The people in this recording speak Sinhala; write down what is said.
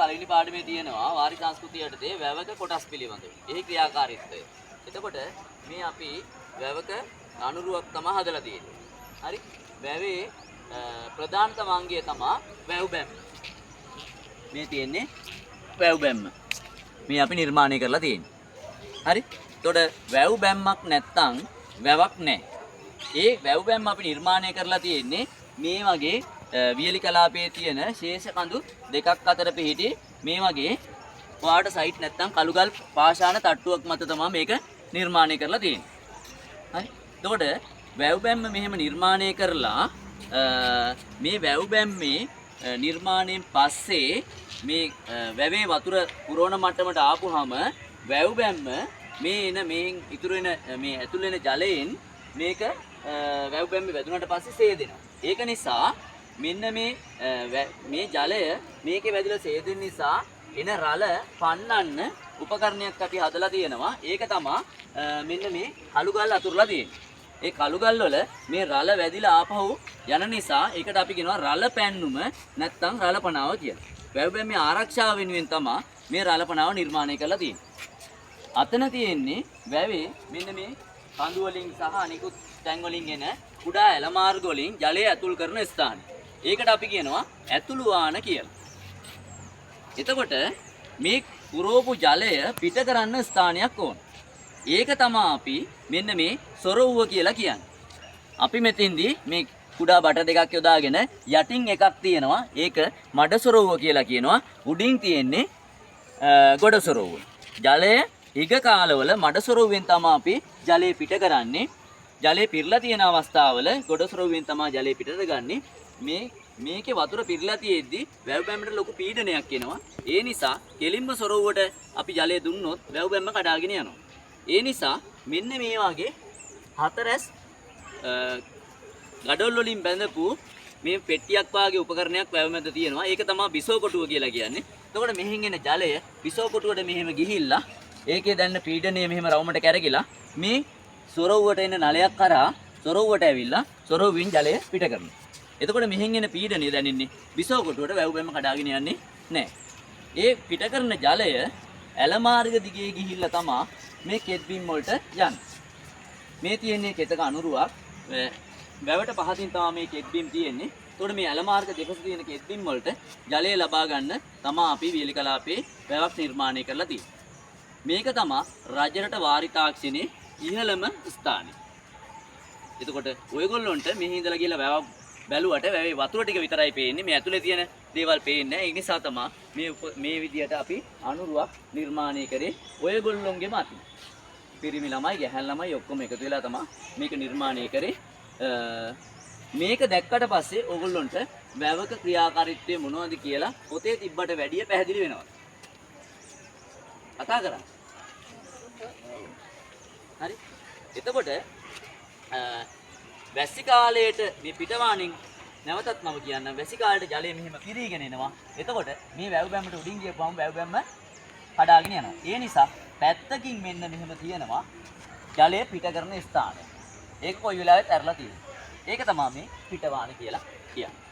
පළවෙනි පාඩමේ තියෙනවා වාරි සංස්කෘතිය යටතේ වැවක කොටස් පිළිබඳව. එහි ක්‍රියාකාරීත්වය. එතකොට මේ අපි වැවක අනුරුවක් තමයි හදලා තියෙන්නේ. හරි? වැවේ ප්‍රධානතම අංගය තමයි වැව් බැම්ම. මේ තියෙන්නේ වැව් බැම්ම. මේ අපි නිර්මාණය කරලා තියෙන්නේ. හරි? එතකොට වැව් බැම්මක් නැත්තම් වැවක් නැහැ. ඒ වැව් බැම්ම අපි නිර්මාණය කරලා තියෙන්නේ මේ වගේ වියලි කලාපයේ තියෙන ශේෂ කඳු දෙකක් අතර පිහිටි මේ වගේ වාට සයිට් නැත්තම් කළුගල් පාෂාණ තට්ටුවක් මත තමයි මේක නිර්මාණය කරලා තියෙන්නේ. හරි. එතකොට වැව් බැම්ම මෙහෙම නිර්මාණය කරලා මේ වැව් බැම්මේ නිර්මාණයෙන් පස්සේ මේ වැවේ වතුර පුරවන මට්ටමට ආපුහම වැව් බැම්ම මේ එන මේන් ඉතුරු වෙන මේ ඇතුල් වෙන ජලයෙන් මේක වැව් බැම්මේ වැදුනට පස්සේ සේදෙනවා. ඒක නිසා මෙන්න මේ ජලය මේකේ වැදිලා සේදෙන නිසා එන රළ පන්නන්න උපකරණයක් අපි හදලා තියෙනවා. ඒක තමයි මෙන්න මේ කළුගල් අතුරලා තියෙන්නේ. ඒ කළුගල් වල මේ රළ වැදිලා ආපහු යන නිසා ඒකට අපි කියනවා රළ පැන්නුම නැත්නම් රළපනාව කියලා. වැව් බැම්මේ ආරක්ෂාව වෙනුවෙන් තමයි මේ රළපනාව නිර්මාණය කරලා තියෙන්නේ. අතන තියෙන්නේ වැවේ මෙන්න මේ කඳු වලින් සහ අනිකුත් තැන් වලින් එන කුඩා ඇල මාර්ග වලින් ජලය ඇතුල් කරන ස්ථානය. ඒකට අපි කියනවා ඇතුළු වාන කියලා. එතකොට මේ පුරෝපු ජලය පිට කරන්න ස්ථානයක් ඕන. ඒක තමයි අපි මෙන්න මේ සොරවුව කියලා කියන්නේ. අපි මෙතෙන්දී මේ කුඩා බට දෙකක් යොදාගෙන යටින් එකක් තියෙනවා. ඒක මඩ සොරවුව කියලා කියනවා. උඩින් තියෙන්නේ ගොඩ සොරවුව. ජලය හිග කාලවල මඩ සොරවුවෙන් තමයි අපි ජලය පිට කරන්නේ. ජලය පිරලා තියෙන අවස්ථාවල ගොඩ සොරවුවෙන් තමයි ජලය පිටට ගන්නෙ. මේකේ වතුර පිරලා තියෙද්දි වැව් බැම්මට ලොකු පීඩනයක් එනවා. ඒ නිසා කෙලින්ම සොරවුවට අපි ජලය දුන්නොත් වැව් බැම්ම කඩාගෙන යනවා. ඒ නිසා මෙන්න මේ වගේ හතරස් ගඩොල් වලින් බැඳපු මේ පෙට්ටියක් වාගේ උපකරණයක් වැව් මැද තියෙනවා. ඒක තමයි බිසෝ කොටුව කියලා කියන්නේ. එතකොට මෙහෙන් එන ජලය බිසෝ කොටුවට මෙහෙම ගිහිල්ලා ඒකේ දැන්න පීඩනය මෙහෙම රවුමට කැරකිලා මේ සොරවුවට එන නලයක් කරා සොරවුවට ඇවිල්ලා සොරවුවෙන් ජලය පිට කරනවා. එතකොට මෙහෙන් එන පීඩනය දැනෙන්නේ බිසෝ කොටුවට වැව් බැම්ම කඩාගෙන යන්නේ නැහැ. ඒ පිට කරන ජලය ඇල මාර්ග දිගේ ගිහිල්ලා තමයි මේ කෙත් බිම් වලට යන්නේ. මේ තියෙන්නේ කෙතක අනුරුවක්. වැවට පහතින් තමයි මේ කෙත් බිම් තියෙන්නේ. එතකොට මේ ඇල මාර්ග දෙපස තියෙන කෙත් බිම් වලට ජලය ලබා ගන්න තමයි අපි වියලි කලාපේ වැවක් නිර්මාණය කරලා තියෙන්නේ. මේක තමයි රජරට වාරි තාක්ෂණයේ ඉහළම ස්ථානය. එතකොට ඔයගොල්ලොන්ට මෙහි ඉඳලා ගිහලා වැවක් බැලුවට වැවේ වතුර ටික විතරයි පේන්නේ. මේ ඇතුලේ තියෙන දේවල් පේන්නේ නැහැ. ඒ නිසා තමයි මේ විදියට අපි අනුරුවක් නිර්මාණය කරේ ඔයගොල්ලොන්ගේම අතින්. පිරිමි ළමයි, ගැහැණු ළමයි ඔක්කොම එකතු වෙලා තමයි මේක නිර්මාණය කරේ. මේක දැක්කට පස්සේ ඔයගොල්ලොන්ට වැවක ක්‍රියාකාරීත්වය මොනවද කියලා පොතේ තිබ්බට වැඩිය පැහැදිලි වෙනවා. කතා කරා. හරි. එතකොට වැසි කාලයට මේ පිටවාණින් නැවතත් මම කියන්නම් වැසි කාලයට ජලය මෙහෙම පිරීගෙන එනවා. එතකොට මේ වැව් බැම්මට උඩින් ගියපුවම වැව් බැම්ම කඩාගෙන යනවා. ඒ නිසා පැත්තකින් මෙන්න මෙහෙම තියෙනවා ජලය පිට කරන ස්ථානය. ඒක කොයි වෙලාවෙත් ඇරලා තියෙනවා. ඒක තමයි මේ පිටවාණ කියලා කියන්නේ.